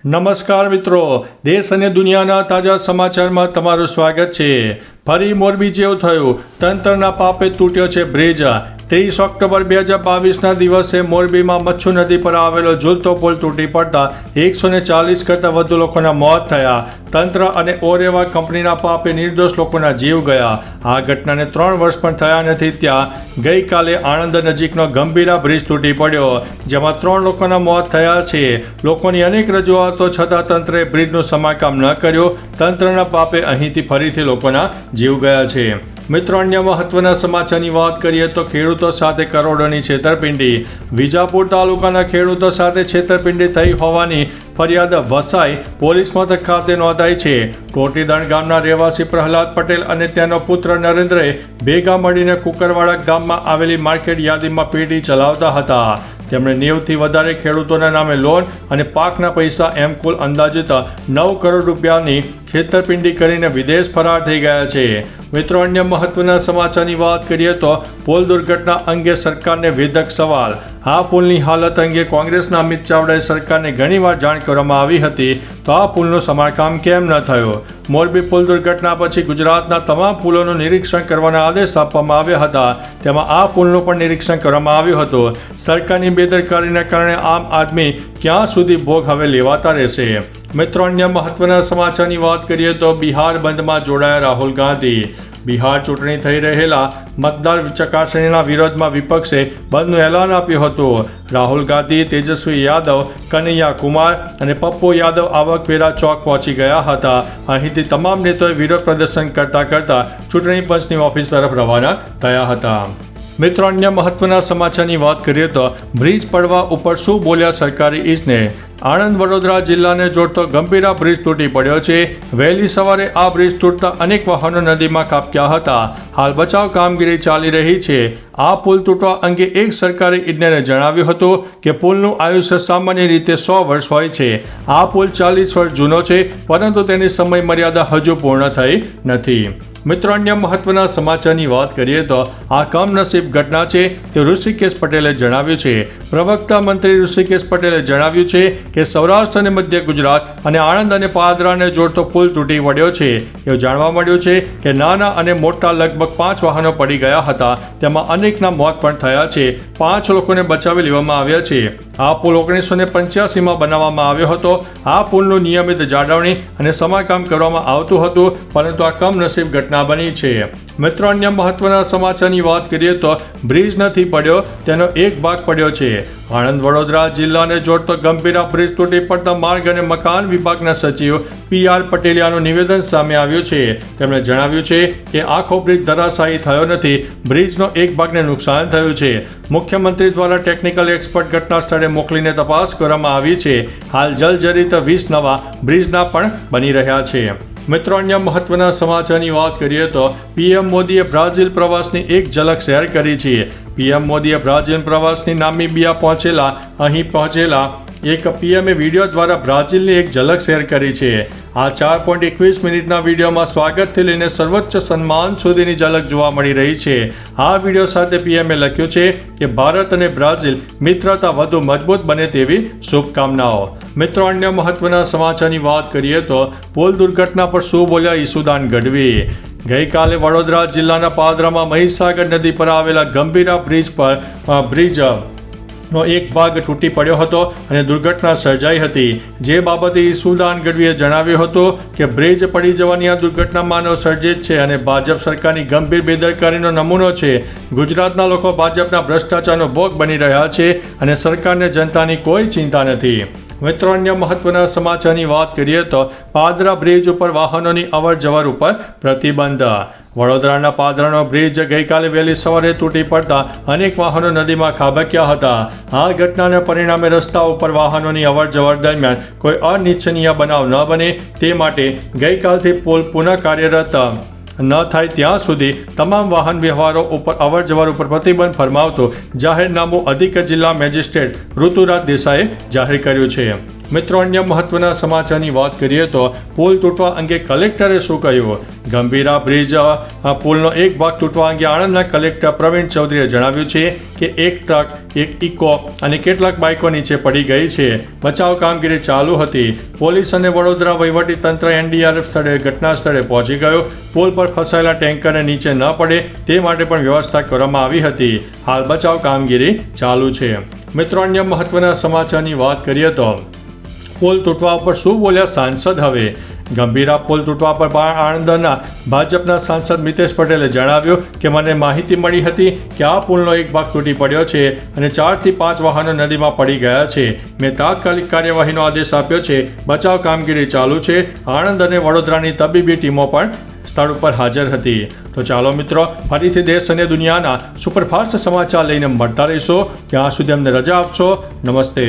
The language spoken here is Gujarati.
નમસ્કાર મિત્રો, દેશ અને દુનિયાના તાજા સમાચારમાં તમારું સ્વાગત છે। ફરી મોરબી જેવું થયું, તંત્રના પાપે તૂટ્યો છે બ્રિજ। 30 ઓક્ટોબર 2022ના દિવસે મોરબીમાં મચ્છુ નદી પર આવેલો ઝૂલતો પુલ તૂટી પડતા 140 કરતાં વધુ લોકોના મોત થયા। તંત્ર અને ઓરેવા કંપનીના પાપે નિર્દોષ લોકોના જીવ ગયા। આ ઘટનાને 3 વર્ષ પણ થયા નથી ત્યાં ગઈકાલે આણંદ નજીકનો ગંભીરા બ્રિજ તૂટી પડ્યો, જેમાં 3 લોકોના મોત થયા છે। લોકોની અનેક રજૂઆતો છતાં તંત્રએ બ્રિજનું સમારકામ ન કર્યું। તંત્રના પાપે અહીંથી ફરીથી લોકોના જીવ ગયા છે। મિત્રો, અન્ય મહત્વના સમાચારની વાત કરીએ તો ખેડૂતો સાથે કરોડોની છેતરપિંડી। વિજાપુર તાલુકાના ખેડૂતો સાથે છેતરપિંડી થઈ હોવાની ફરિયાદ વસાઈ પોલીસ મથક ખાતે નોંધાઈ છે। ટોટીદણ ગામના રહેવાસી પ્રહલાદ પટેલ અને તેનો પુત્ર નરેન્દ્રએ ભેગા મળીને કુકરવાડા ગામમાં આવેલી માર્કેટ યાર્ડમાં પેઢી ચલાવતા હતા। તેમણે 90થી વધારે ખેડૂતોના નામે લોન અને પાકના પૈસા એમ કુલ અંદાજિત 9 કરોડ રૂપિયાની છેતરપિંડી કરીને વિદેશ ફરાર થઈ ગયા છે। મિત્રો, અન્ય મહત્વના સમાચારની વાત કરીએ તો પુલ દુર્ઘટના અંગે સરકારને વેધક સવાલ। આ પુલની હાલત અંગે કોંગ્રેસના અમિત ચાવડાએ સરકારને ઘણીવાર જાણ કરવામાં આવી હતી, તો આ પુલનું સમારકામ કેમ ન થયું? મોરબી પુલ દુર્ઘટના પછી ગુજરાતના તમામ પુલોનું નિરીક્ષણ કરવાના આદેશ આપવામાં આવ્યા હતા, તેમાં આ પુલનું પણ નિરીક્ષણ કરવામાં આવ્યું હતું। સરકારની બેદરકારીને કારણે આમ આદમી ક્યાં સુધી ભોગ હવે લેવાતા રહેશે? મિત્રો, અન્ય મહત્વના સમાચારની વાત કરીએ તો બિહાર બંધમાં જોડાયા રાહુલ ગાંધી। બિહાર ચૂંટણી થઈ રહેલા મતદાર ચકાસણીના વિરોધમાં વિપક્ષે બંધનું એલાન આપ્યું હતું। રાહુલ ગાંધી, તેજસ્વી યાદવ, કનૈયા કુમાર અને પપ્પુ યાદવ આવકવેરા ચોક પહોંચી ગયા હતા। અહીંથી તમામ નેતાઓએ વિરોધ પ્રદર્શન કરતા ચૂંટણી પંચની ઓફિસ તરફ રવાના થયા હતા। મિત્રો, અન્ય મહત્વના સમાચારની વાત કરીએ તો બ્રિજ પડવા ઉપર શું બોલ્યા સરકારી ઈજને? આણંદ વડોદરા જિલ્લાને જોડતો ગંભીરા બ્રિજ તૂટી પડ્યો છે। વહેલી સવારે આ બ્રિજ તૂટતા અનેક વાહનો નદીમાં ખાબક્યા હતા। હાલ બચાવ કામગીરી ચાલી રહી છે। આ પુલ તૂટવા અંગે એક સરકારી ઇજનેરે જણાવ્યું હતું કે પુલનું આયુષ્ય સામાન્ય રીતે 100 વર્ષ હોય છે। આ પુલ 40 વર્ષ જૂનો છે, પરંતુ તેની સમય મર્યાદા હજુ પૂર્ણ થઈ નથી। મિત્રો, અન્ય મહત્વના સમાચારની વાત કરીએ તો આ કમનસીબ ઘટના છે તે ઋષિકેશ પટેલે જણાવ્યું છે। પ્રવક્તા મંત્રી ઋષિકેશ પટેલે જણાવ્યું છે કે સૌરાષ્ટ્ર અને મધ્ય ગુજરાત અને આણંદ અને પાદરાને જોડતો પુલ તૂટી પડ્યો છે। એવું જાણવા મળ્યું છે કે નાના અને મોટા લગભગ 5 વાહનો પડી ગયા હતા, તેમાં અનેકના મોત પણ થયા છે। 5 લોકોને બચાવી લેવામાં આવ્યા છે। આ પુલ 1985માં બનાવવામાં આવ્યો હતો। આ પુલનું નિયમિત જાળવણી અને સમારકામ કરવામાં આવતું હતું, પરંતુ આ કમનસીબ ઘટના બની છે। મિત્રો, અન્ય મહત્વના સમાચારની વાત કરીએ તો બ્રિજ નથી પડ્યો, તેનો એક ભાગ પડ્યો છે। આણંદ વડોદરા જિલ્લાને જોડતો ગંભીરા બ્રિજ તૂટી પડતા માર્ગ અને મકાન વિભાગના સચિવ PR પટેલિયાનું નિવેદન સામે આવ્યું છે। તેમણે જણાવ્યું છે કે આખો બ્રિજ ધરાશાયી થયો નથી, બ્રિજનો એક ભાગને નુકસાન થયું છે। મુખ્યમંત્રી દ્વારા ટેકનિકલ એક્સપર્ટ ઘટના સ્થળે મોકલીને તપાસ કરવામાં આવી છે। હાલ જલજરિત 20 નવા બ્રિજના પણ બની રહ્યા છે। મિત્રો, અન્ય મહત્વના સમાચારની વાત કરીએ તો PM મોદીએ બ્રાઝિલ પ્રવાસની એક ઝલક શેર કરી છે। PM મોદીએ બ્રાઝિલ પ્રવાસની નામીબિયા અહીં પહોંચેલા એક PMએ વિડીયો દ્વારા બ્રાઝિલની એક ઝલક શેર કરી છે। આ 4.21 મિનિટના વિડીયોમાં સ્વાગતથી લઈને સર્વોચ્ચ સન્માન સુધીની ઝલક જોવા મળી રહી છે। આ વિડીયો સાથે PMએ લખ્યું છે કે ભારત અને બ્રાઝિલ મિત્રતા વધુ મજબૂત બને તેવી શુભકામનાઓ। મિત્રો, અન્ય મહત્વના સમાચારની વાત કરીએ તો પુલ દુર્ઘટના પર શું બોલ્યા ઈસુદાન ગઢવી? ગઈકાલે વડોદરા જિલ્લાના પાદરામાં મહીસાગર નદી પર આવેલા ગંભીરા બ્રિજનો એક ભાગ તૂટી પડ્યો હતો અને દુર્ઘટના સર્જાઈ હતી। જે બાબતે ઈસુદાન ગઢવીએ જણાવ્યું હતું કે બ્રિજ પડી જવાની આ દુર્ઘટના માનવ સર્જિત છે અને ભાજપ સરકારની ગંભીર બેદરકારીનો નમૂનો છે। ગુજરાતના લોકો ભાજપના ભ્રષ્ટાચારનો ભોગ બની રહ્યા છે અને સરકારને જનતાની કોઈ ચિંતા નથી। મિત્રો, અન્ય મહત્વના સમાચારની વાત કરીએ તો પાદરા બ્રિજ ઉપર વાહનોની અવરજવર ઉપર પ્રતિબંધ। વડોદરાના પાદરાનો બ્રિજ ગઈકાલે વહેલી સવારે તૂટી પડતા અનેક વાહનો નદીમાં ખાબક્યા હતા। આ ઘટનાના પરિણામે રસ્તા ઉપર વાહનોની અવરજવર દરમિયાન કોઈ અનિચ્છનીય બનાવ ન બને તે માટે ગઈકાલથી પુલ પુનઃ કાર્યરત ન થાય ત્યાં સુધી તમામ વાહન વ્યવહારો ઉપર અવરજવર ઉપર પ્રતિબંધ ફરમાવતું જાહેરનામું અધિક જિલ્લા મેજિસ્ટ્રેટ ઋતુરાજ દેસાઈએ જાહેર કર્યું છે। મિત્રો, અન્ય મહત્વના સમાચારની વાત કરીએ તો પુલ તૂટવા અંગે કલેક્ટરે શું કહ્યું? ગંભીરા બ્રિજ પુલનો એક ભાગ તૂટવા અંગે આણંદના કલેક્ટર પ્રવીણ ચૌધરીએ જણાવ્યું છે કે એક ટ્રક, એક ઇકો અને કેટલાક બાઇકો નીચે પડી ગઈ છે. બચાવ કામગીરી ચાલુ હતી. પોલીસ અને વડોદરા વહીવટીતંત્ર NDRF સ્થળે ઘટના સ્થળે પહોંચી ગયો. પુલ પર ફસાયેલા ટેન્કરને નીચે ન પડે તે માટે પણ વ્યવસ્થા કરવામાં આવી હતી. હાલ બચાવ કામગીરી ચાલુ છે. મિત્રો, અન્ય મહત્વના સમાચારની વાત કરીએ તો પુલ તૂટવા પર શું બોલ્યા સાંસદ? હવે ગંભીરા પુલ તૂટવા પર આણંદના ભાજપના સાંસદ મિતેશ પટેલે જણાવ્યું કે મને માહિતી મળી હતી કે આ પુલનો એક ભાગ તૂટી પડ્યો છે અને 4 થી 5 વાહનો નદીમાં પડી ગયા છે. મેં તાત્કાલિક કાર્યવાહીનો આદેશ આપ્યો છે. બચાવ કામગીરી ચાલુ છે. આણંદ અને વડોદરાની તબીબી ટીમો પણ સ્થળ ઉપર હાજર હતી. તો ચાલો મિત્રો, ફરીથી દેશ અને દુનિયાના સુપરફાસ્ટ સમાચાર લઈને મળતા રહીશો. ત્યાં સુધી અમને રજા આપશો. નમસ્તે.